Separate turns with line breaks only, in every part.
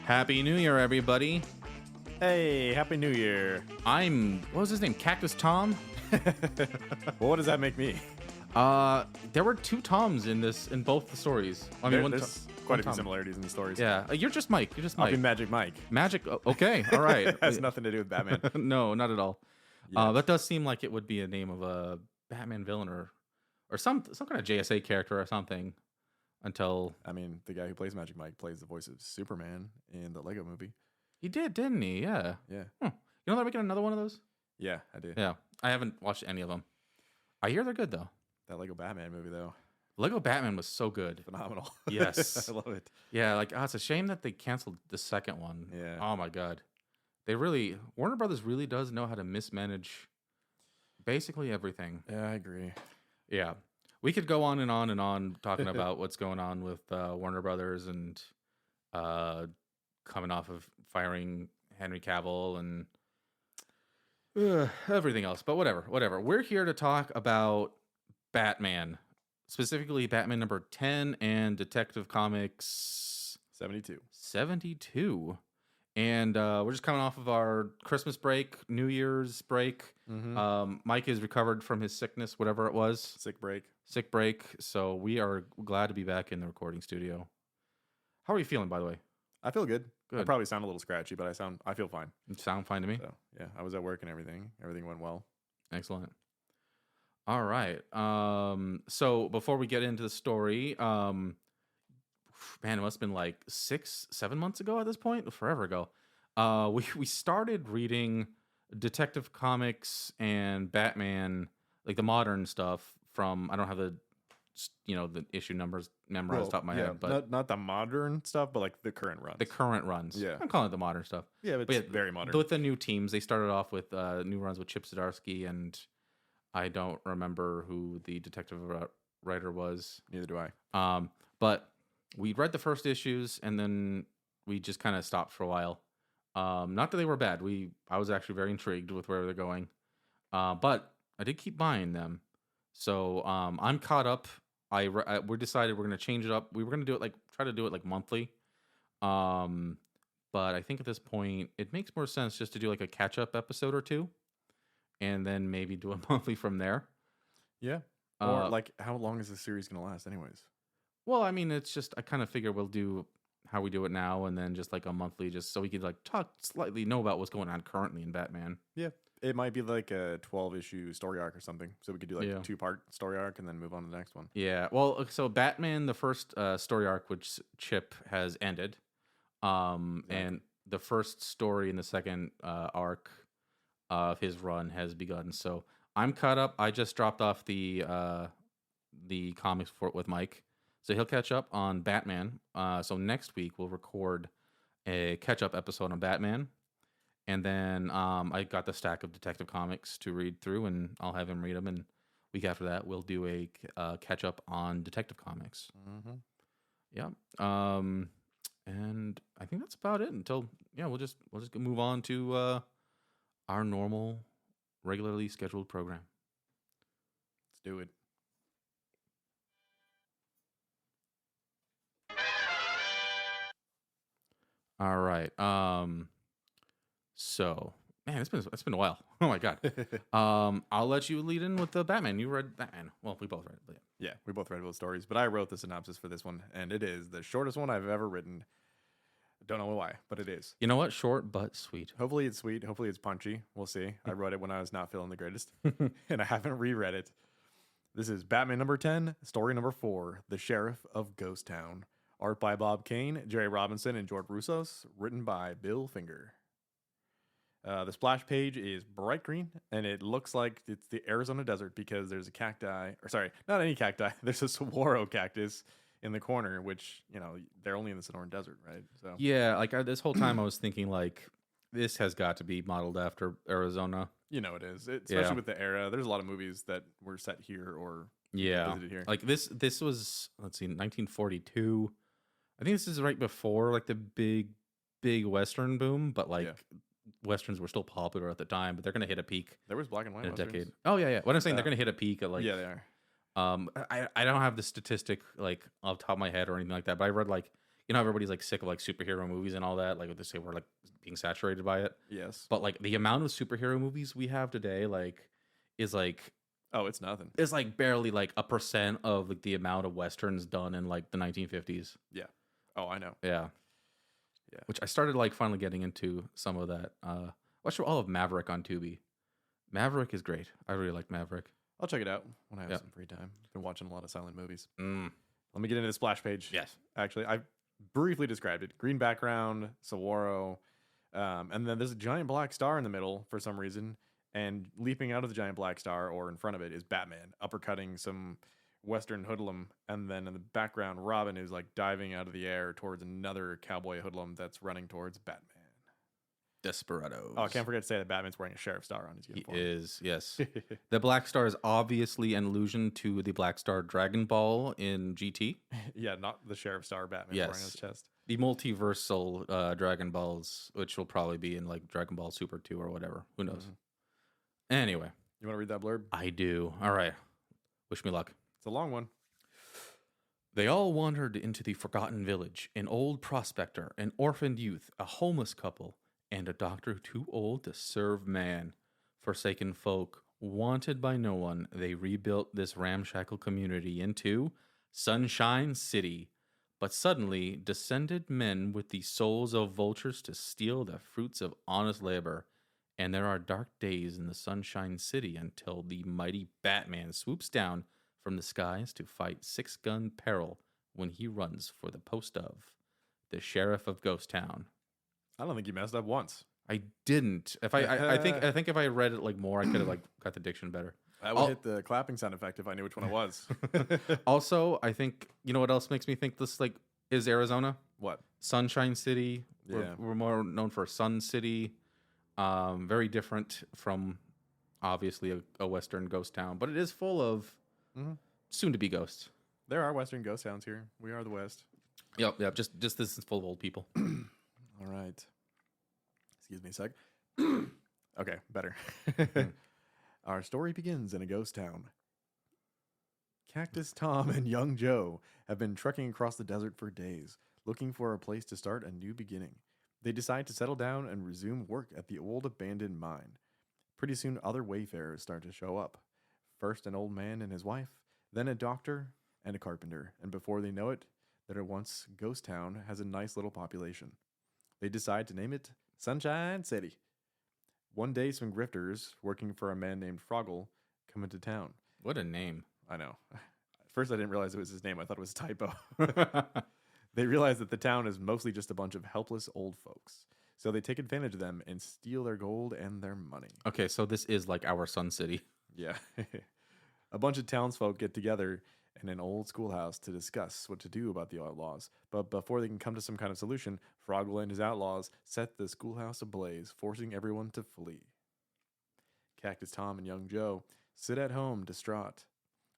Happy New Year, everybody.
Hey, Happy New Year.
What was his name? Cactus Tom?
Well, what does that make me?
There were two Toms in both the stories. I mean,
There's quite
one
a few
Tom.
similarities in the stories.
Yeah, you're just Mike.
I'll be Magic Mike.
Magic. Okay, all right.
It has nothing to do with Batman.
No, not at all.
Yes.
That does seem like it would be a name of a Batman villain or some kind of JSA character or something. Until
I mean, the guy who plays Magic Mike plays the voice of Superman in the Lego movie.
he did, didn't he? Yeah.
Yeah.
You know they're making another one of those?
Yeah, I did.
Yeah. I haven't watched any of them. I hear they're good though.
That Lego Batman movie, though,
Lego Batman was so good.
phenomenal.
Yes.
I love it.
Yeah, like it's a shame that they canceled the second one.
Yeah.
Oh my god. Warner Brothers really does know how to mismanage basically everything.
Yeah, I agree.
Yeah. We could go on and on and on talking about what's going on with Warner Brothers and coming off of firing Henry Cavill and everything else. But whatever. We're here to talk about Batman, specifically Batman number 10 and Detective Comics
72.
72. And we're just coming off of our Christmas break, New Year's break.
Mm-hmm.
Mike is recovered from his sickness, whatever it was.
Sick break.
So we are glad to be back in the recording studio. How are you feeling, by the way?
I feel good. I
Good.
probably sound a little scratchy, but I feel fine.
You sound fine to me.
So yeah, I was at work and everything. Everything went well.
Excellent. All right. So before we get into the story, man, it must have been like 6-7 months ago at this point, forever ago. We started reading Detective Comics and Batman, like the modern stuff from. I don't have the issue numbers memorized off the top of my head, but
not the modern stuff, but like the current runs.
the current runs.
Yeah.
I'm calling it the modern stuff.
Yeah, but
But
it's very modern.
With the new teams, they started off with new runs with Chip Zdarsky, and I don't remember who the detective writer was.
Neither do I.
But we read the first issues, and then we just kind of stopped for a while. Not that they were bad. I was actually very intrigued with where they're going, but I did keep buying them. So I'm caught up. We decided we're gonna change it up. We were gonna try to do it like monthly. But I think at this point it makes more sense just to do like a catch up episode or two, and then maybe do a monthly from there.
Yeah. Or like, how long is the series gonna last, anyways?
Well, I mean, it's just I kind of figure we'll do how we do it now, and then just like a monthly, just so we could like know about what's going on currently in Batman.
Yeah. It might be like a 12-issue story arc or something. So we could do like
Yeah.
a 2-part story arc and then move on to the next one.
Yeah. Well, so Batman, the first story arc, which Chip has ended, and the first story in the second arc of his run has begun. So I'm caught up. I just dropped off the comics with Mike, so he'll catch up on Batman. So next week we'll record a catch-up episode on Batman. And then I got the stack of Detective Comics to read through, and I'll have him read them. And week after that, we'll do a catch up on Detective Comics.
Mm-hmm.
Yeah. And I think that's about it. We'll just move on to our normal, regularly scheduled program.
Let's do it.
All right. So, man, it's been a while. Oh my god. I'll let you lead in with the Batman. You read Batman. Well, we both read it. But
Yeah, we both read both stories, but I wrote the synopsis for this one, and it is the shortest one I've ever written. Don't know why, but it is.
you know what? Short but sweet.
Hopefully it's sweet. Hopefully it's punchy. We'll see. I wrote it when I was not feeling the greatest, and I haven't reread it. This is Batman number 10, story number 4, The Sheriff of Ghost Town. Art by Bob Kane, Jerry Robinson, and George Russos. Written by Bill Finger. The splash page is bright green, and it looks like it's the Arizona desert because there's a cacti, or sorry, not any cacti. There's a saguaro cactus in the corner, which, they're only in the Sonoran Desert, right? So
Yeah, like this whole time I was thinking like this has got to be modeled after Arizona.
it is, especially with the era. There's a lot of movies that were set here or visited here.
Like this was, let's see, 1942. I think this is right before like the big Western boom, but like Westerns were still popular at the time, but they're going to hit a peak
There was black and white
in a
Westerns.
decade. Oh yeah. What I'm saying, they're going to hit a peak at like,
Yeah, they are.
I don't have the statistic like off the top of my head or anything like that, but I read like you know, everybody's like sick of like superhero movies and all that. Like what they say, we're like being saturated by it.
Yes.
But like the amount of superhero movies we have today, like, is like
Oh, it's nothing.
it's like barely like a percent of like the amount of westerns done in like the 1950s.
Yeah. Oh, I know.
Yeah.
Yeah.
Which I started like finally getting into some of that. Watched all of Maverick on Tubi. Maverick is great. I really like Maverick.
I'll check it out when I have
Yep.
some free time. Been watching a lot of silent movies.
Mm.
Let me get into the splash page.
Yes.
Actually, I briefly described it. Green background, saguaro, and then there's a giant black star in the middle for some reason. And leaping out of the giant black star or in front of it is Batman uppercutting some Western hoodlum. And then in the background, Robin is like diving out of the air towards another cowboy hoodlum that's running towards Batman.
Desperados.
Oh, I can't forget to say that Batman's wearing a sheriff star on his
He
uniform.
is, yes. The Black Star is obviously an allusion to the Black Star Dragon Ball in GT.
Yeah, not the sheriff star Batman
Yes.
wearing on his chest.
The multiversal Dragon Balls, which will probably be in like Dragon Ball Super 2 or whatever. Who knows? Anyway,
You want to read that blurb?
I do. All right. Wish me luck.
It's a long one.
They all wandered into the forgotten village, an old prospector, an orphaned youth, a homeless couple, and a doctor too old to serve man. Forsaken folk, wanted by no one, they rebuilt this ramshackle community into Sunshine City. But suddenly descended men with the souls of vultures to steal the fruits of honest labor. And there are dark days in the Sunshine City until the mighty Batman swoops down from the skies to fight six-gun peril when he runs for the post of the Sheriff of Ghost Town.
I don't think you messed up once.
I didn't. If I think if I read it like more, I could have like got the diction better.
I would hit the clapping sound effect if I knew which one it was.
Also, I think you know what else makes me think this like is Arizona.
What?
Sunshine City.
Yeah.
We're more known for Sun City. Very different from obviously a Western ghost town, but it is full of soon-to-be ghosts.
There are Western ghost towns here. We are the West.
Yep. Just this is full of old people.
All right. Excuse me a sec. Okay, better. Our story begins in a ghost town. Cactus Tom and young Joe have been trekking across the desert for days, looking for a place to start a new beginning. They decide to settle down and resume work at the old abandoned mine. Pretty soon, other wayfarers start to show up. First, an old man and his wife, then a doctor and a carpenter, and before they know it, their once ghost town has a nice little population. They decide to name it Sunshine City. One day, some grifters, working for a man named Froggle, come into town.
What a name.
I know. At first, I didn't realize it was his name. I thought it was a typo. They realize that the town is mostly just a bunch of helpless old folks. So they take advantage of them and steal their gold and their money.
Okay, so this is like our Sun City.
Yeah. A bunch of townsfolk get together in an old schoolhouse to discuss what to do about the outlaws. But before they can come to some kind of solution, Froggle and his outlaws set the schoolhouse ablaze, forcing everyone to flee. Cactus Tom and young Joe sit at home, distraught.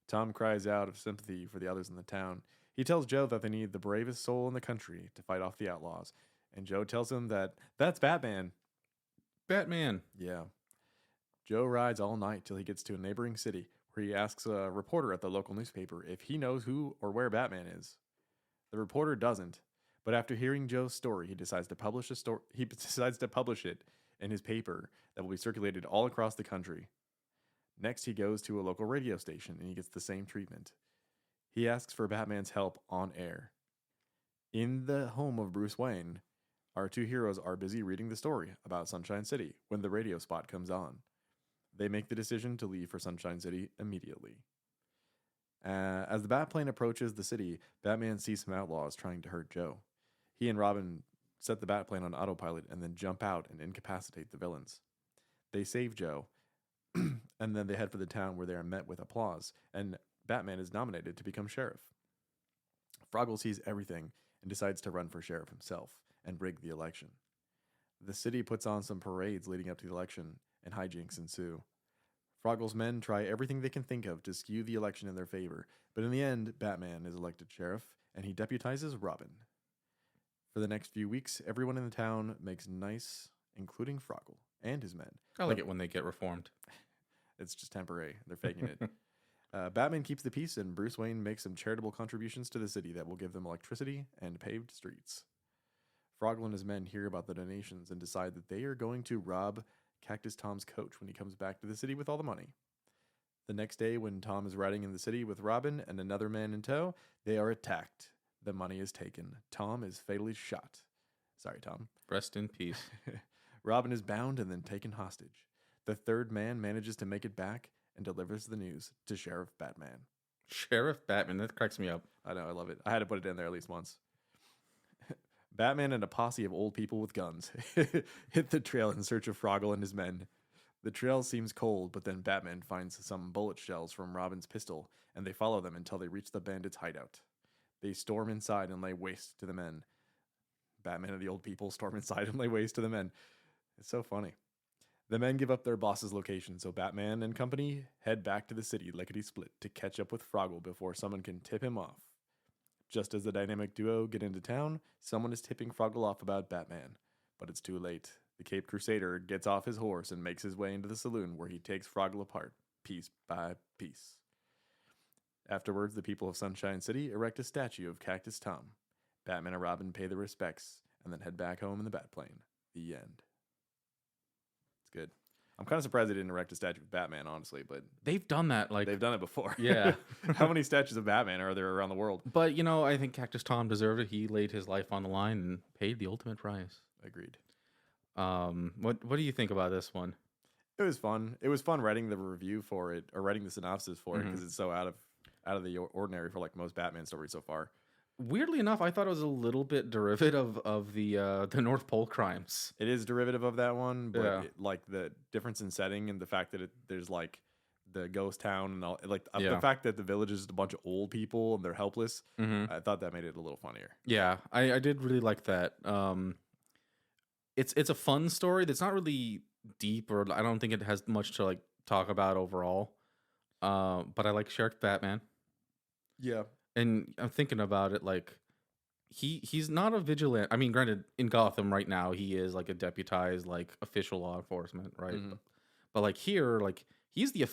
Tom cries out of sympathy for the others in the town. He tells Joe that they need the bravest soul in the country to fight off the outlaws. And Joe tells him that that's Batman.
Batman.
Yeah. Joe rides all night till he gets to a neighboring city where he asks a reporter at the local newspaper if he knows who or where Batman is. The reporter doesn't, but after hearing Joe's story, he decides to publish it in his paper that will be circulated all across the country. Next, he goes to a local radio station and he gets the same treatment. He asks for Batman's help on air. In the home of Bruce Wayne, our two heroes are busy reading the story about Sunshine City when the radio spot comes on. They make the decision to leave for Sunshine City immediately. As the Batplane approaches the city, Batman sees some outlaws trying to hurt Joe. He and Robin set the Batplane on autopilot and then jump out and incapacitate the villains. They save Joe, and then they head for the town where they are met with applause, and Batman is nominated to become sheriff. Froggle sees everything and decides to run for sheriff himself and rig the election. The city puts on some parades leading up to the election, and hijinks ensue. Froggle's men try everything they can think of to skew the election in their favor, but in the end, Batman is elected sheriff, and he deputizes Robin. For the next few weeks, everyone in the town makes nice, including Froggle and his men.
I like it when they get reformed.
It's just temporary. They're faking it. Batman keeps the peace, and Bruce Wayne makes some charitable contributions to the city that will give them electricity and paved streets. Froggle and his men hear about the donations and decide that they are going to rob Cactus Tom's coach when he comes back to the city with all the money. The next day, when Tom is riding in the city with Robin and another man in tow, they are attacked. The money is taken. Tom is fatally shot. Sorry, Tom.
Rest in peace.
Robin is bound and then taken hostage. The third man manages to make it back and delivers the news to Sheriff Batman.
Sheriff Batman, that cracks me up.
I know, I love it. I had to put it in there at least once. Batman and a posse of old people with guns hit the trail in search of Froggle and his men. The trail seems cold, but then Batman finds some bullet shells from Robin's pistol, and they follow them until they reach the bandits' hideout. They storm inside and lay waste to the men. Batman and the old people storm inside and lay waste to the men. It's so funny. The men give up their boss's location, so Batman and company head back to the city lickety-split to catch up with Froggle before someone can tip him off. Just as the dynamic duo get into town, someone is tipping Froggle off about Batman, but it's too late. The Caped Crusader gets off his horse and makes his way into the saloon where he takes Froggle apart, piece by piece. Afterwards, the people of Sunshine City erect a statue of Cactus Tom. Batman and Robin pay their respects and then head back home in the Batplane. The end. It's good. I'm kind of surprised they didn't erect a statue of Batman, honestly, but
They've done that, like,
they've done it before.
Yeah.
How many statues of Batman are there around the world?
but you know, I think Cactus Tom deserved it. He laid his life on the line and paid the ultimate price.
Agreed.
What do you think about this one?
It was fun. It was fun writing the review for it, or writing the synopsis for it, because it's so out of the ordinary for like most Batman stories so far.
Weirdly enough, I thought it was a little bit derivative of the North Pole crimes.
It is derivative of that one, but
Yeah.
like the difference in setting and the fact that there's like the ghost town and all, like
Yeah.
the fact that the village is just a bunch of old people and they're helpless.
Mm-hmm.
I thought that made it a little funnier.
Yeah, I did really like that. It's a fun story that's not really deep, or I don't think it has much to like talk about overall. But I like Sheriff Batman,
Yeah.
and I'm thinking about it like he's not a vigilante. I mean, granted, in Gotham right now he is like a deputized like official law enforcement, right?
Mhm.
But like here, like he's the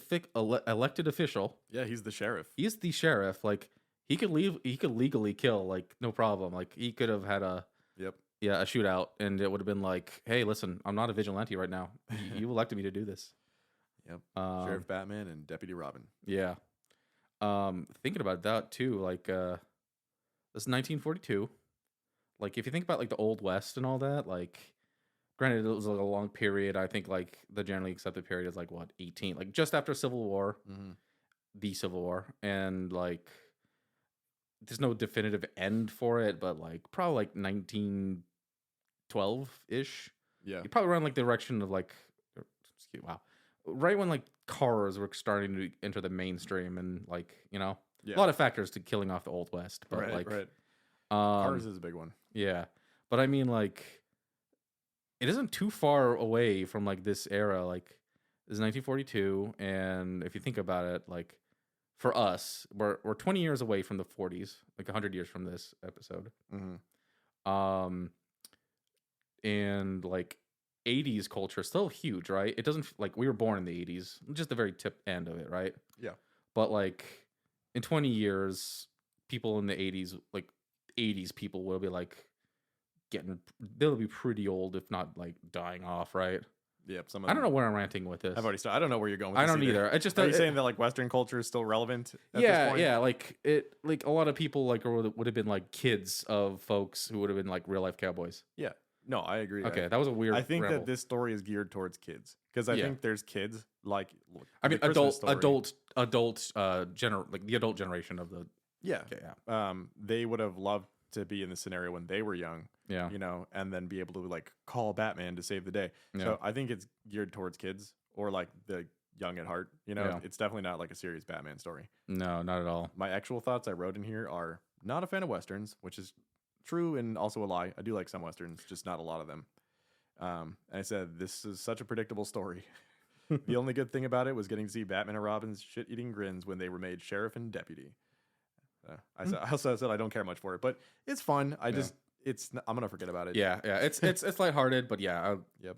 elected official.
Yeah, he's the sheriff.
He's the sheriff. Like he could leave. He could legally kill. Like no problem. Like he could have had a
Yep.
a shootout, and it would have been like, hey, listen, I'm not a vigilante right now. You elected me to do this.
Yep.
Um,
Sheriff Batman and Deputy Robin.
Yeah. Thinking about that too, like this is 1942. Like if you think about like the Old West and all that, like granted it was like a long period. I think like the generally accepted period is like what 18, like just after Civil War,
Mm-hmm.
the Civil War, and like there's no definitive end for it, but like probably like 1912 ish.
Yeah.
You're probably around like the direction of like, right when like cars were starting to enter the mainstream, and like a
Yeah.
lot of factors to killing off the Old West, but
Right.
like
Right.
um,
Cars is a big one.
yeah, but I mean like it isn't too far away from like this era. Like this is 1942, and if you think about it, like for us, we're 20 years away from the 40s, like 100 years from this episode.
Mm-hmm.
And like 80s culture is still huge, right? It doesn't like we were born in the 80s, just the very tip end of it, right?
Yeah.
But like in 20 years, people in the 80s, like 80s people will be like they'll be pretty old, if not like dying off, right?
Yep.
I don't know where I'm ranting with this.
I've already started. I don't know where you're going with
I
this
don't either. It's just
Are you saying that like Western culture is still relevant at this point?
yeah, like it, like a lot of people like would have been like kids of folks who would have been like real life cowboys.
Yeah. No, I agree.
Okay, that was a weird.
I think
ramble.
that this story is geared towards kids because I think there's kids like.
I mean,
the Christmas story.
like the adult generation of the.
Yeah.
Okay, yeah.
They would have loved to be in the scenario when they were young.
Yeah.
And then be able to like call Batman to save the day.
Yeah.
So I think it's geared towards kids or like the young at heart.
Yeah.
It's definitely not like a serious Batman story.
No, not at all.
My actual thoughts I wrote in here are not a fan of Westerns, which is true and also a lie. I do like some Westerns, just not a lot of them. And I said, this is such a predictable story. The only good thing about it was getting to see Batman and Robin's shit-eating grins when they were made sheriff and deputy. I also said I don't care much for it, but it's fun. I'm gonna forget about it.
Yeah, it's lighthearted, but yeah,
Yep.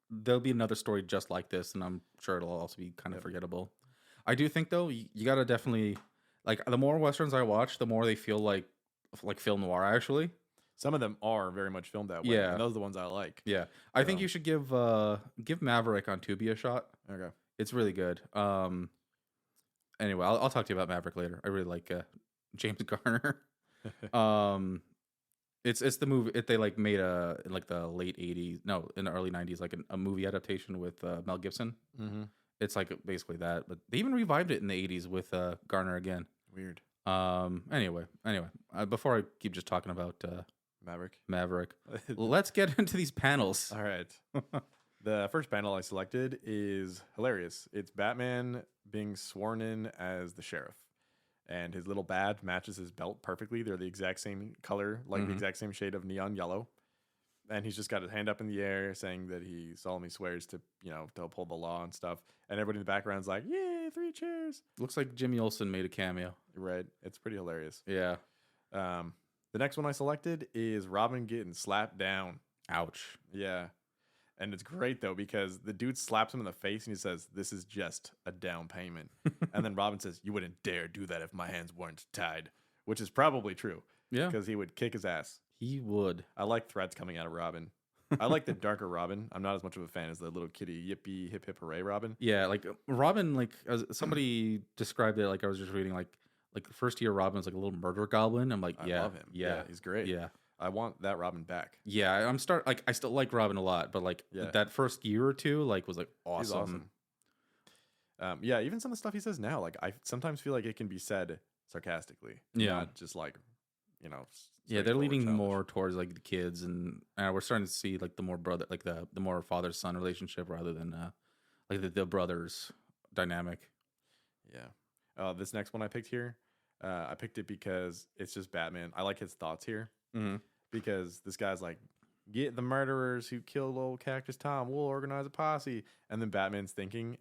there'll be another story just like this, and I'm sure it'll also be kind of forgettable. I do think though you gotta definitely like the more westerns I watch, the more they feel like film noir actually.
Some of them are very much filmed that way,
Yeah,
and those are the ones I like.
yeah. I think
So,
you should give Maverick on Tubi a shot.
okay.
It's really good. Anyway, I'll talk to you about Maverick later. I really like James Garner. Um, it's the movie. They like made in like the late '80s, no, in the early '90s, like a movie adaptation with Mel Gibson.
Mm-hmm.
It's like basically that, but they even revived it in the '80s with Garner again.
Weird.
Anyway, before I keep just talking about
Maverick.
let's get into these panels.
All right. The first panel I selected is hilarious. It's Batman being sworn in as the sheriff, and his little badge matches his belt perfectly. They're the exact same color, like the exact same shade of neon yellow. And he's just got his hand up in the air saying that he solemnly swears to, to uphold the law and stuff. And everybody in the background's like, yay, 3 cheers.
Looks like Jimmy Olsen made a cameo.
Right. It's pretty hilarious.
Yeah.
The next one I selected is Robin getting slapped down.
Ouch.
Yeah. And it's great, though, because the dude slaps him in the face and he says, this is just a down payment. And then Robin says, you wouldn't dare do that if my hands weren't tied, which is probably true.
Yeah.
Because he would kick his ass.
He would.
I like threats coming out of Robin. I like the darker Robin. I'm not as much of a fan as the little kitty yippee hip hip hooray Robin.
Yeah, like Robin, like as somebody described it, like I was just reading, like the first year Robin was like a little murder goblin. I'm like,
I
yeah,
love him.
yeah,
He's great.
yeah,
I want that Robin back.
yeah. I still like Robin a lot, but like that first year or two, like was like
He's
awesome.
Yeah, even some of the stuff he says now, like I sometimes feel like it can be said sarcastically.
Yeah,
not just like,
yeah, they're leaning more towards like the kids, and we're starting to see like the more brother, like the more father son relationship rather than like the brothers dynamic.
Yeah. This next one I picked here, I picked it because it's just Batman. I like his thoughts here because this guy's like, get the murderers who killed old Cactus Tom. We'll organize a posse. And then Batman's thinking,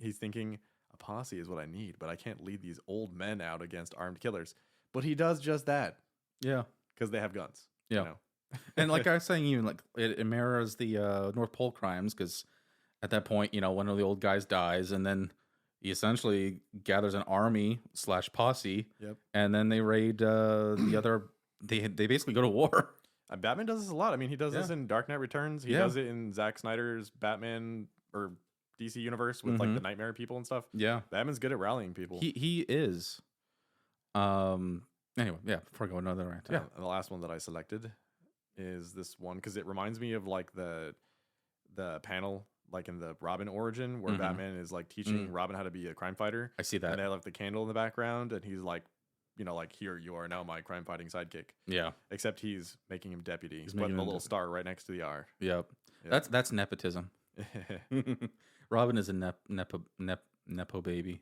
he's thinking, a posse is what I need, but I can't lead these old men out against armed killers. But he does just that.
Yeah.
Because they have guns.
Yeah. And like I was saying, even like it mirrors the North Pole crimes, because at that point, one of the old guys dies, and then he essentially gathers an army / posse.
Yep.
And then they raid the other. They basically go to war.
Batman does this a lot. I mean, he does this in Dark Knight Returns. He does it in Zack Snyder's Batman or DC universe with like the Nightmare people and stuff.
Yeah.
Batman's good at rallying people.
He is. Anyway, yeah. Before I go another rant. Yeah.
And the last one that I selected is this one because it reminds me of like the panel like in the Robin origin where Batman is like teaching Robin how to be a crime fighter.
I see that.
And they have the candle in the background, and he's like, like, here you are now, my crime fighting sidekick.
Yeah.
Except he's making him deputy. He's
making
putting the
him
little star right next to the R.
Yep. That's nepotism. Robin is a nepo baby.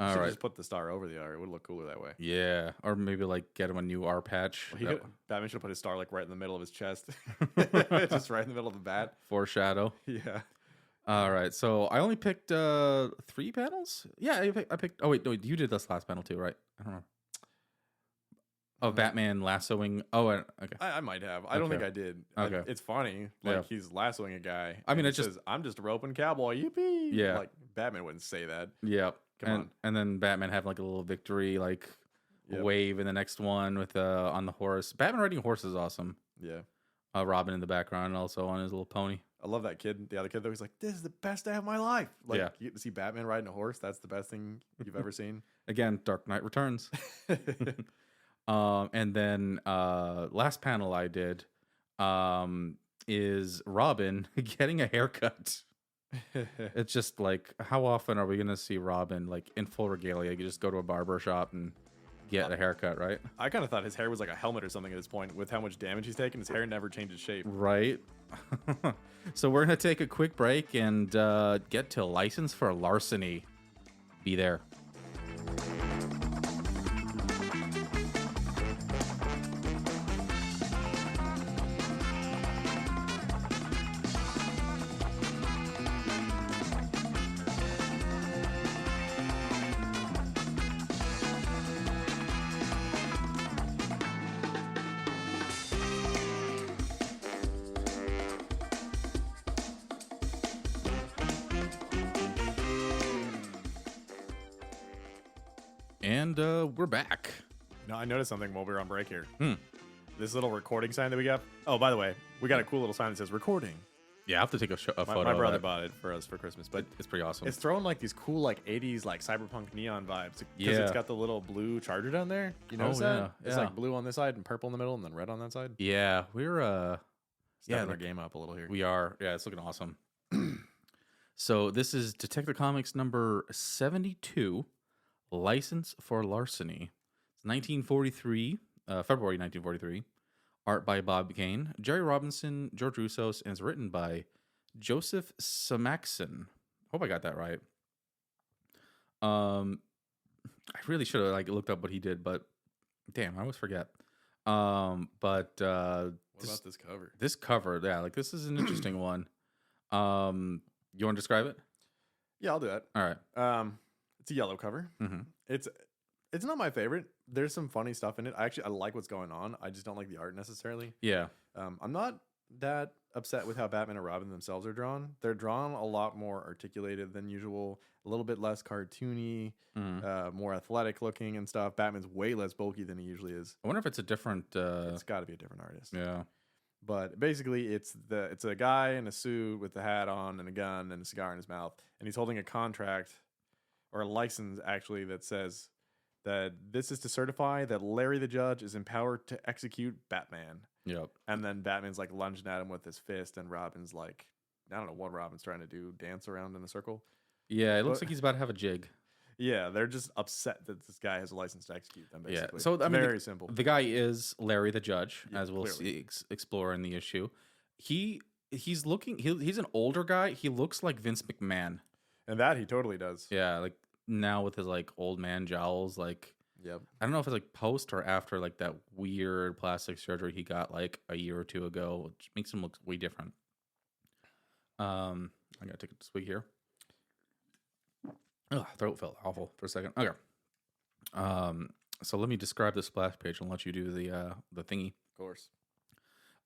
All right.
Just put the star over the R. It would look cooler that way.
Yeah. Or maybe like get him a new R patch.
Well, Batman should have put his star like right in the middle of his chest. Just right in the middle of the bat.
Foreshadow.
Yeah.
All right. So I only picked 3 panels. Yeah, I picked. Oh wait, no, you did this last panel too, right? I don't know. Oh, Batman lassoing. Oh, okay.
I might have. I don't think I did.
Okay.
It's funny. Like he's lassoing a guy.
I mean,
it says, "I'm just a roping cowboy." Yippee!
Yeah.
Like Batman wouldn't say that.
Yeah.
Come on.
And then Batman having like a little victory, like wave in the next one with on the horse. Batman riding a horse is awesome.
Yeah.
Robin in the background also on his little pony.
I love that kid. The other kid though, he's like, "This is the best day of my life." Like you get to see Batman riding a horse. That's the best thing you've ever seen.
Again, Dark Knight Returns. And then last panel I did is Robin getting a haircut. It's just like, how often are we gonna see Robin like in full regalia? You just go to a barber shop and get a haircut, right?
I kind of thought his hair was like a helmet or something at this point. With how much damage he's taken, his hair never changes shape.
Right. So we're gonna take a quick break and get to License for Larceny. Be there. And we're back.
No, I noticed something while we were on break here.
Hmm.
This little recording sign that we got. Oh, by the way, we got a cool little sign that says recording.
Yeah, I have to take a photo.
My brother
of
bought it for us for Christmas, but
it's pretty awesome.
it's throwing like these cool like 80s like cyberpunk neon vibes because
Yeah.
it's got the little blue charger down there. You notice that? It's like blue on this side and purple in the middle and then red on that side.
Yeah, we're
Stepping our game up a little here.
we are. Yeah, it's looking awesome. So this is Detective Comics number 72, License for Larceny. It's 1943, February 1943. Art by Bob Kane, Jerry Robinson, George Russos, and it's written by Joseph Samakson. Hope I got that right. I really should have like looked up what he did, but damn, I always forget. What
about this cover?
This cover, yeah, like this is an interesting one. You want to describe it?
Yeah, I'll do that.
All right.
It's a yellow cover.
Mm-hmm.
It's not my favorite. There's some funny stuff in it. I like what's going on. I just don't like the art necessarily.
Yeah.
I'm not that upset with how Batman and Robin themselves are drawn. They're drawn a lot more articulated than usual, a little bit less cartoony, more athletic looking and stuff. Batman's way less bulky than he usually is.
I wonder if it's a different.
It's got to be a different artist.
Yeah.
But basically, it's a guy in a suit with a hat on and a gun and a cigar in his mouth, and he's holding a contract or a license actually that says that this is to certify that Larry the Judge is empowered to execute Batman.
Yep.
And then Batman's like lunging at him with his fist, and Robin's like, I don't know what Robin's trying to do, dance around in a circle.
Yeah, it looks like he's about to have a jig.
Yeah, they're just upset that this guy has a license to execute them, basically.
Yeah, so I mean,
very simple.
The guy is Larry the Judge,
Yeah,
as we'll
clearly.
see, explore in the issue. He's looking. He's an older guy. He looks like Vince McMahon.
And that he totally does.
Yeah, like now with his like old man jowls. Like,
Yep.
I don't know if it's like post or after like that weird plastic surgery he got like a year or two ago, which makes him look way different. I gotta take a swig here. Ugh, throat felt awful for a second. Okay. So let me describe the splash page and let you do the thingy.
Of course.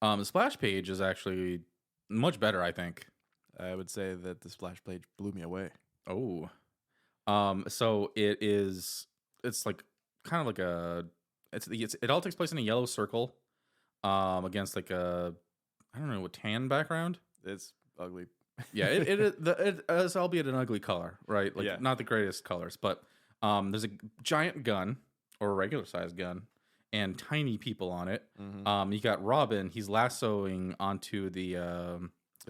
The splash page is actually much better, I think.
I would say that the splash page blew me away.
Oh. So it's like kind of like it all takes place in a yellow circle, against like a, I don't know, a tan background.
It's ugly.
Yeah, it is, albeit an ugly color, right? Like
Yeah.
not the greatest colors, but there's a giant gun or a regular sized gun and tiny people on it.
Mm-hmm.
You got Robin. He's lassoing onto the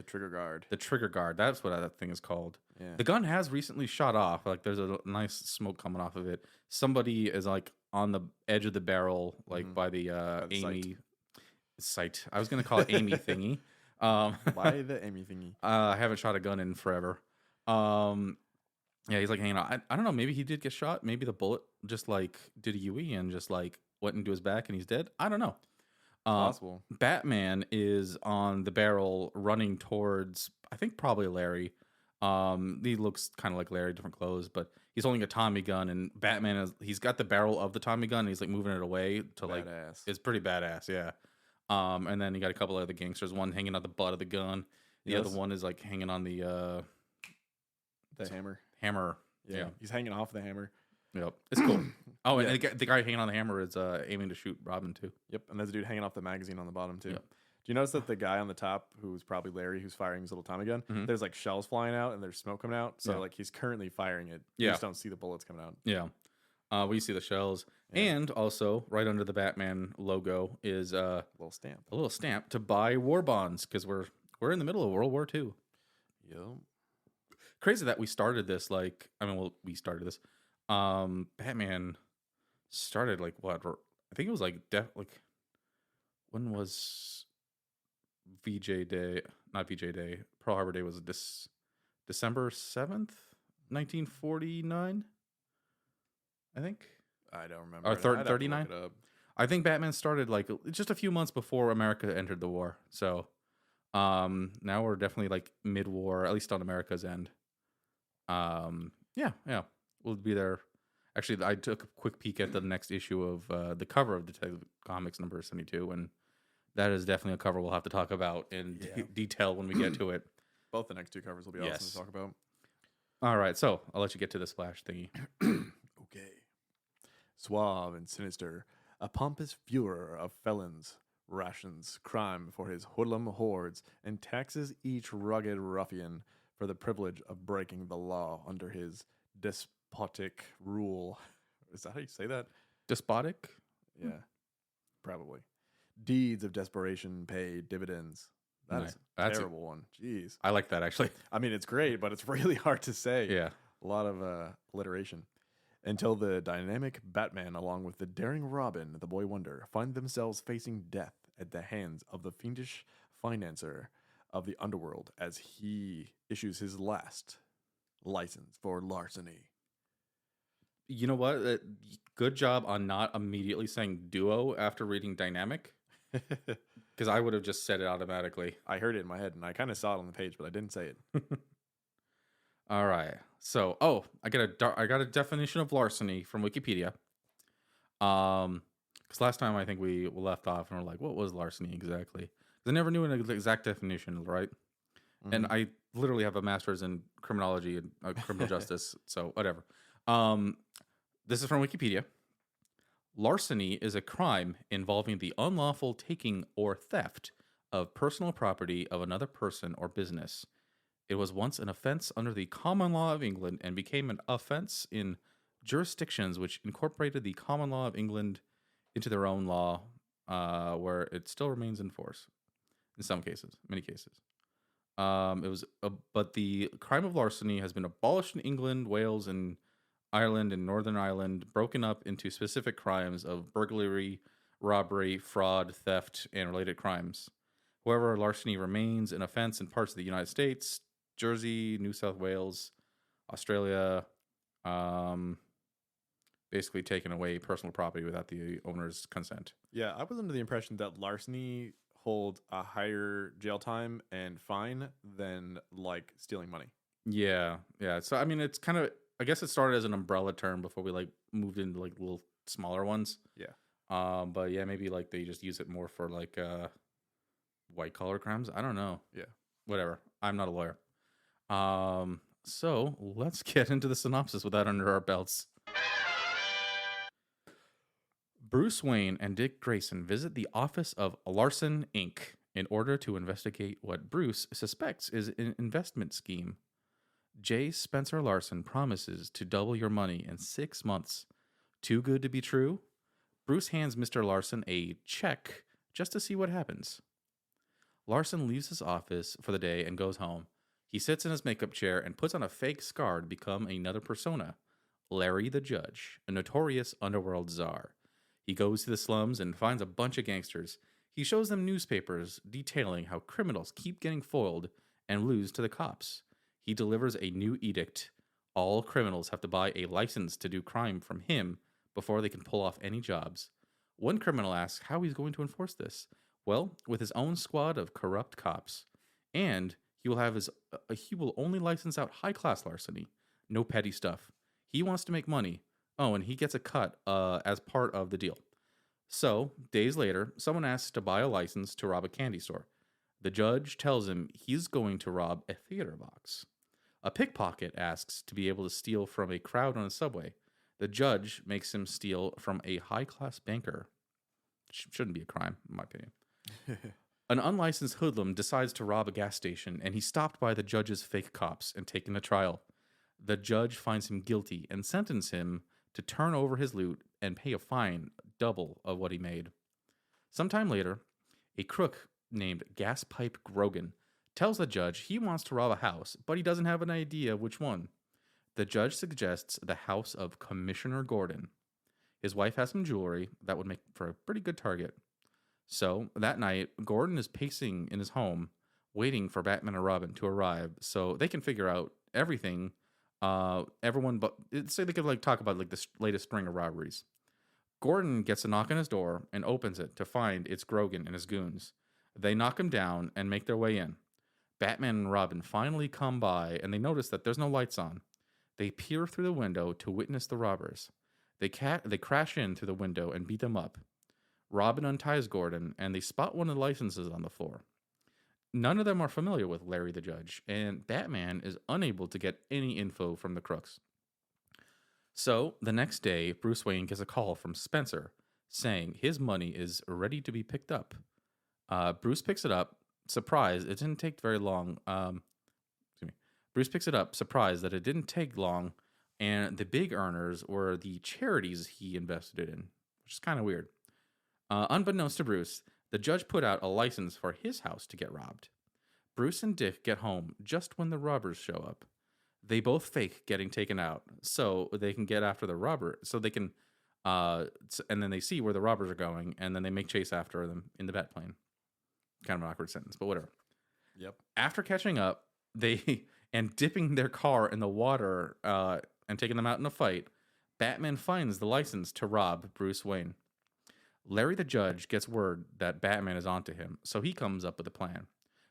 trigger guard.
the trigger guard. That's what that thing is called.
Yeah.
The gun has recently shot off. Like there's a nice smoke coming off of it. Somebody is like on the edge of the barrel, like by the
the
Amy sight. I was gonna call it Amy thingy.
Why the Amy thingy?
I haven't shot a gun in forever. Yeah, he's like hanging out. I don't know. Maybe he did get shot. Maybe the bullet just like did a UE and just like went into his back and he's dead. I don't know.
Possible.
Batman is on the barrel running towards, I think probably Larry. He looks kind of like Larry, different clothes, but he's holding a Tommy gun, and Batman he's got the barrel of the Tommy gun, and he's like moving it away to like,
Badass.
it's pretty badass, yeah. And then you got a couple other gangsters, one hanging on the butt of the gun, the other one is like hanging on the
hammer.
hammer.
Yeah. He's hanging off the hammer.
Yep, it's cool. Oh, and the guy hanging on the hammer is aiming to shoot Robin too.
Yep. And there's a dude hanging off the magazine on the bottom too.
Yep.
Do you notice that the guy on the top, who's probably Larry, who's firing his little Tommy gun, there's like shells flying out and there's smoke coming out. So like he's currently firing it. You just don't see the bullets coming out.
Yeah. We see the shells. Yeah. And also, right under the Batman logo is a little stamp to buy war bonds, because we're in the middle of World War II.
Yep.
Crazy that we started this we started this. Batman started like what? I think it was like when was VJ Day? Not VJ Day. Pearl Harbor Day was this December 7th, 1949. I think.
I don't remember.
Or 39. I think Batman started like just a few months before America entered the war. So now we're definitely like mid-war, at least on America's end. Yeah, we'll be there. Actually, I took a quick peek at the next issue of the cover of Detective Comics number 72, and that is definitely a cover we'll have to talk about in detail when we get to it.
Both the next two covers will be awesome to talk about.
All right, so I'll let you get to the splash thingy.
Okay. Suave and sinister, a pompous furor of felons, rations crime for his hoodlum hordes, and taxes each rugged ruffian for the privilege of breaking the law under his despotic rule. Is that how you say that?
Despotic?
Yeah, probably. Deeds of desperation pay dividends.
Nice.
That's a terrible one. Jeez.
I like that, actually.
I mean, it's great, but it's really hard to say.
Yeah.
A lot of alliteration. Until the dynamic Batman, along with the daring Robin, the Boy Wonder, find themselves facing death at the hands of the fiendish financer of the underworld as he issues his last license for larceny.
You know what? Good job on not immediately saying duo after reading dynamic, because I would have just said it automatically.
I heard it in my head, and I kind of saw it on the page, but I didn't say it.
All right. So, I got a definition of larceny from Wikipedia. Because last time I think we left off and we're like, what was larceny exactly? Because I never knew an exact definition, right? Mm-hmm. And I literally have a master's in criminology and criminal justice, so whatever. This is from Wikipedia. Larceny is a crime involving the unlawful taking or theft of personal property of another person or business. It was once an offense under the common law of England and became an offense in jurisdictions which incorporated the common law of England into their own law, where it still remains in force in some cases, many cases. But the crime of larceny has been abolished in England, Wales, and Ireland and Northern Ireland, broken up into specific crimes of burglary, robbery, fraud, theft, and related crimes. However, larceny remains an offense in parts of the United States, Jersey, New South Wales, Australia, basically taking away personal property without the owner's consent.
Yeah, I was under the impression that larceny hold a higher jail time and fine than like stealing money.
Yeah. So I mean, it's kind of, I guess it started as an umbrella term before we like moved into like little smaller ones.
Yeah.
But yeah, maybe like they just use it more for like white collar crimes. I don't know.
Yeah.
Whatever. I'm not a lawyer. So let's get into the synopsis with that under our belts. Bruce Wayne and Dick Grayson visit the office of Larson Inc. in order to investigate what Bruce suspects is an investment scheme. J. Spencer Larson promises to double your money in 6 months. Too good to be true? Bruce hands Mr. Larson a check just to see what happens. Larson leaves his office for the day and goes home. He sits in his makeup chair and puts on a fake scar to become another persona, Larry the Judge, a notorious underworld czar. He goes to the slums and finds a bunch of gangsters. He shows them newspapers detailing how criminals keep getting foiled and lose to the cops. He delivers a new edict. All criminals have to buy a license to do crime from him before they can pull off any jobs. One criminal asks how he's going to enforce this. Well, with his own squad of corrupt cops. And he will only license out high-class larceny. No petty stuff. He wants to make money. Oh, and he gets a cut as part of the deal. So, days later, someone asks to buy a license to rob a candy store. The judge tells him he's going to rob a theater box. A pickpocket asks to be able to steal from a crowd on a subway. The judge makes him steal from a high-class banker. Shouldn't be a crime, in my opinion. An unlicensed hoodlum decides to rob a gas station, and he's stopped by the judge's fake cops and taken to trial. The judge finds him guilty and sentences him to turn over his loot and pay a fine double of what he made. Sometime later, a crook named Gaspipe Grogan tells the judge he wants to rob a house, but he doesn't have an idea which one. The judge suggests the house of Commissioner Gordon. His wife has some jewelry that would make for a pretty good target. So, that night, Gordon is pacing in his home, waiting for Batman and Robin to arrive so they can figure out everything. Everyone, but say they could like talk about like this latest string of robberies. Gordon gets a knock on his door and opens it to find it's Grogan and his goons. They knock him down and make their way in. Batman and Robin finally come by and they notice that there's no lights on. They peer through the window to witness the robbers. They crash in through the window and beat them up. Robin unties Gordon, and they spot one of the licenses on the floor. None of them are familiar with Larry the Judge, and Batman is unable to get any info from the crooks. So the next day, Bruce Wayne gets a call from Spencer saying his money is ready to be picked up. Bruce picks it up, surprised it didn't take very long. Excuse me. Bruce picks it up, surprised that it didn't take long, and the big earners were the charities he invested it in, which is kind of weird. Unbeknownst to Bruce, the judge put out a license for his house to get robbed. Bruce and Dick get home just when the robbers show up. They both fake getting taken out so they can get after the robber. So they can, and then they see where the robbers are going, and then they make chase after them in the bat plane. Kind of an awkward sentence, but whatever.
Yep.
After catching up, they and dipping their car in the water and taking them out in a fight, Batman finds the license to rob Bruce Wayne. Larry the Judge gets word that Batman is onto him, so he comes up with a plan.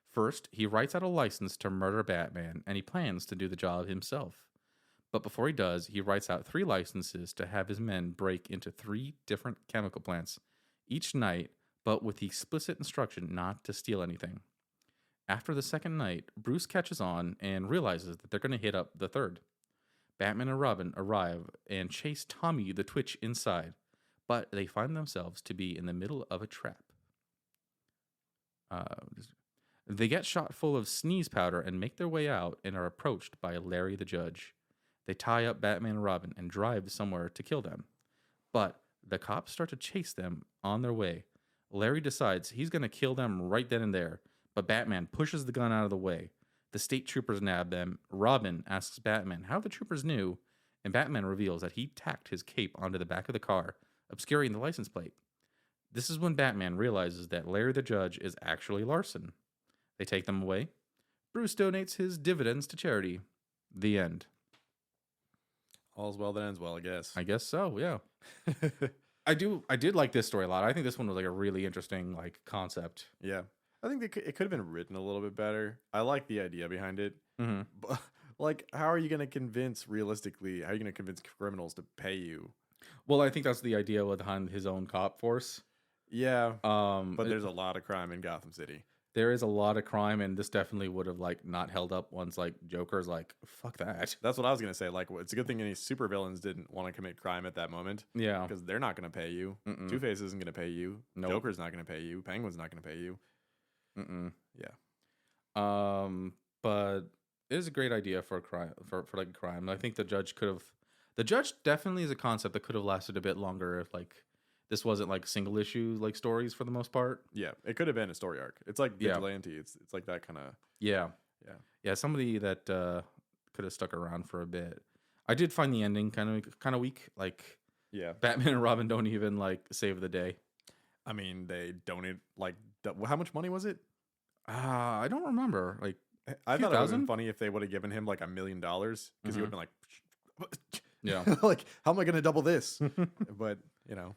First, he writes out a license to murder Batman, and he plans to do the job himself. But before he does, he writes out 3 licenses to have his men break into 3 different chemical plants each night, but with the explicit instruction not to steal anything. After the second night, Bruce catches on and realizes that they're going to hit up the third. Batman and Robin arrive and chase Tommy the Twitch inside, but they find themselves to be in the middle of a trap. They get shot full of sneeze powder and make their way out and are approached by Larry the Judge. They tie up Batman and Robin and drive somewhere to kill them. But the cops start to chase them on their way. Larry decides he's going to kill them right then and there, but Batman pushes the gun out of the way. The state troopers nab them. Robin asks Batman how the troopers knew, and Batman reveals that he tacked his cape onto the back of the car, obscuring the license plate. This is when Batman realizes that Larry the Judge is actually larcen. They take them away. Bruce donates his dividends to charity. The end.
All's well that ends well, I guess.
I guess so, yeah. I did like this story a lot. I think this one was like a really interesting like concept.
Yeah. I think it could have been written a little bit better. I like the idea behind it.
Mm-hmm.
But, like, how are you going to convince, realistically, how are you going to convince criminals to pay you?
Well, I think that's the idea behind his own cop force.
Yeah. But there's a lot of crime in Gotham City.
There is a lot of crime, and this definitely would have like not held up once like Joker's like, fuck that.
That's what I was gonna say. Like, it's a good thing any supervillains didn't want to commit crime at that moment.
Yeah,
because they're not gonna pay you.
Mm-mm.
Two-Face isn't gonna pay you.
Nope.
Joker's not gonna pay you. Penguin's not gonna pay you.
Yeah. But it is a great idea for a crime for like crime. I think the judge definitely is a concept that could have lasted a bit longer if like this wasn't like single issue like stories for the most part.
Yeah, it could have been a story arc. It's like Vigilante. It's like that kind of.
Yeah. Somebody that could have stuck around for a bit. I did find the ending kind of weak. Like,
yeah,
Batman and Robin don't even like save the day.
I mean, they donate like how much money was it?
I don't remember. Like,
I thought it would have been funny if they would have given him like $1 million because he would have been like,
yeah,
like how am I going to double this? But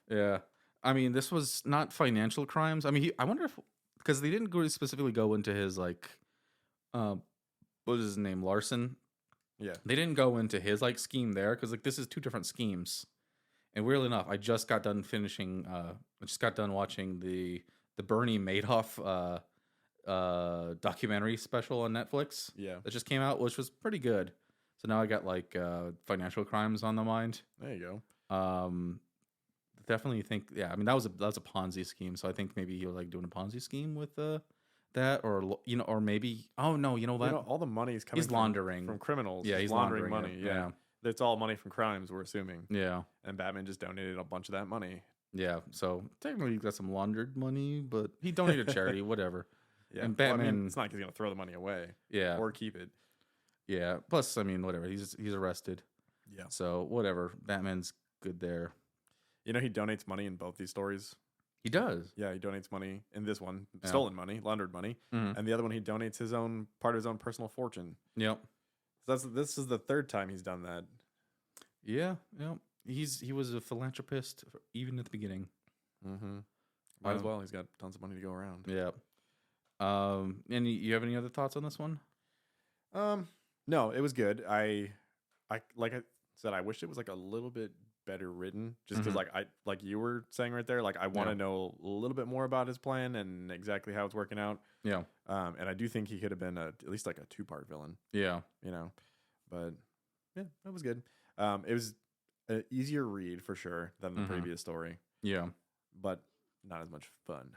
yeah. I mean, this was not financial crimes. I mean, I wonder if because they didn't specifically go into his like, what is his name, Larson?
Yeah,
they didn't go into his like scheme there because like this is 2 different schemes. And weirdly enough, I just got done watching the Bernie Madoff documentary special on Netflix.
Yeah,
that just came out, which was pretty good. So now I got like financial crimes on the mind.
There you go.
Definitely think, yeah. I mean, that was a Ponzi scheme. So I think maybe he was like doing a Ponzi scheme with that, or or maybe all the money is coming. He's laundering
from criminals.
Yeah, he's laundering money. Yeah.
That's all money from crimes, we're assuming.
Yeah.
And Batman just donated a bunch of that money.
Yeah. So technically, he got some laundered money, but he donated to charity, whatever.
Yeah.
And Batman,
well, I mean, it's not like he's gonna throw the money away.
Yeah.
Or keep it.
Yeah. Plus, I mean, whatever. He's arrested.
Yeah.
So whatever. Batman's good there.
He donates money in both these stories.
He does.
Yeah, he donates money in this one, stolen money, laundered money,
Mm-hmm.
and the other one he donates his own part of his own personal fortune.
Yep.
So this is the 3rd time he's done that.
Yeah. Yep. He was a philanthropist even at the beginning.
Mm-hmm. Might as well. He's got tons of money to go around.
Yeah. And you have any other thoughts on this one?
No, it was good. I like I said, I wish it was like a little bit better written, just because like you were saying right there, like I want to know a little bit more about his plan and exactly how it's working out.
Yeah.
And I do think he could have been at least like a 2-part villain.
Yeah.
But yeah, that was good. It was an easier read for sure than the previous story,
Yeah.
but not as much fun.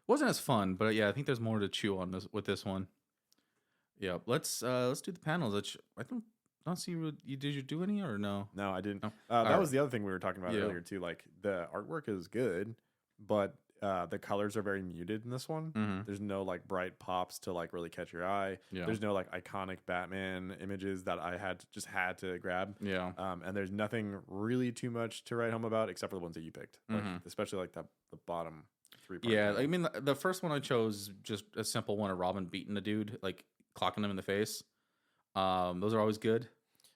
Wasn't as fun, but yeah, I think there's more to chew on this with this one. Yeah, let's do the panels. I don't see what you did. You do any or no?
No, I didn't.
No.
That was the other thing we were talking about
Yeah.
earlier too. Like the artwork is good, but the colors are very muted in this one. There's no like bright pops to like really catch your eye.
Yeah.
There's no like iconic Batman images that I had to grab.
Yeah.
And there's nothing really too much to write home about except for the ones that you picked, like, especially like the bottom 3 parts.
Yeah, I mean the first one I chose just a simple one of Robin beating the dude, like clocking him in the face. Those are always good.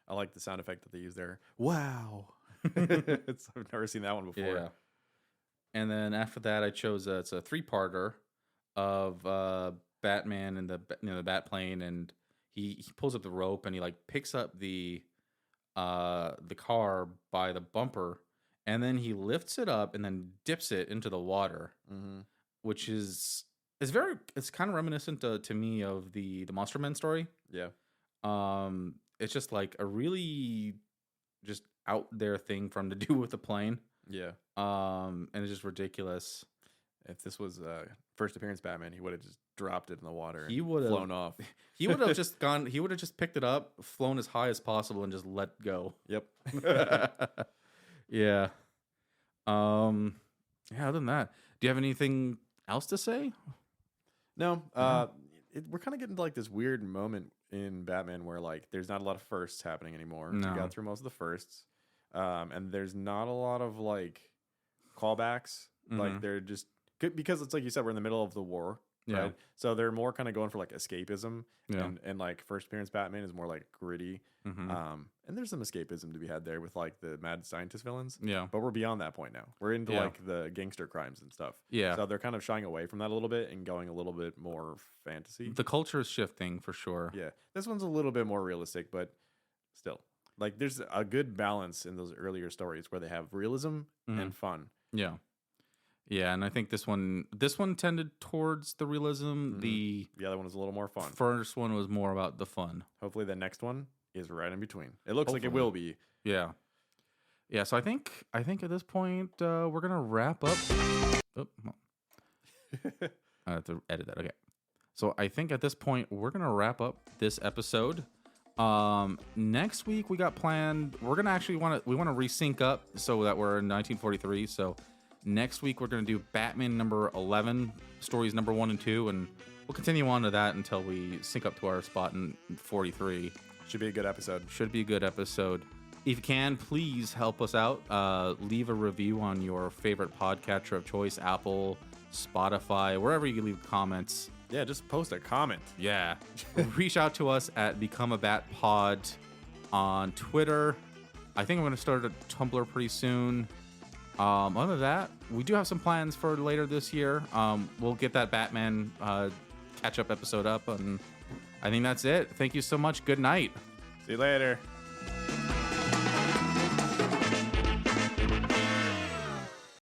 I like the sound effect that they use there. Wow. I've never seen that one before.
Yeah. And then after that, I chose it's a 3-parter of Batman and the Bat plane, and he pulls up the rope and he like picks up the car by the bumper, and then he lifts it up and then dips it into the water, which is it's kind of reminiscent to me of the Monster Men story.
Yeah.
It's just like a really just out there thing for him to do with the plane.
Yeah.
And it's just ridiculous.
If this was first appearance Batman, he would have just dropped it in the water.
He would have
flown off.
He would have just gone. He would have just picked it up, flown as high as possible, and just let go.
Yep.
Yeah. Yeah. Other than that, do you have anything else to say?
No. We're kind of getting to like this weird moment in Batman where like there's not a lot of firsts happening anymore.
No.
We got through most of the firsts, and there's not a lot of like callbacks. Like they're just because it's like you said, we're in the middle of the war.
Yeah.
Right? So they're more kind of going for like escapism.
Yeah.
And like first appearance Batman is more like gritty. And there's some escapism to be had there with like the mad scientist villains.
Yeah.
But we're beyond that point now. We're into like the gangster crimes and stuff.
Yeah.
So they're kind of shying away from that a little bit and going a little bit more fantasy.
The culture is shifting for sure.
Yeah. This one's a little bit more realistic, but still. Like there's a good balance in those earlier stories where they have realism and fun.
Yeah. Yeah, and I think this one tended towards the realism. The
other one was a little more fun.
First one was more about the fun.
Hopefully the next one is right in between. It looks like it will be.
Yeah. Yeah, so I think at this point we're going to wrap up. Oh, I have to edit that. Okay. So I think at this point we're going to wrap up this episode. Next week we got planned, we're going to actually want to resync up so that we're in 1943. So next week we're going to do Batman number 11, stories number 1 and 2, and we'll continue on to that until we sync up to our spot in 43.
Should be a good episode.
Should be a good episode. If you can, please help us out. Leave a review on your favorite podcatcher of choice, Apple, Spotify, wherever you can leave comments.
Yeah, just post a comment.
Yeah. Reach out to us at Become a Bat Pod on Twitter. I think I'm going to start a Tumblr pretty soon. Other than that, we do have some plans for later this year. We'll get that Batman catch-up episode up, and I think that's it. Thank you so much. Good night.
See you later.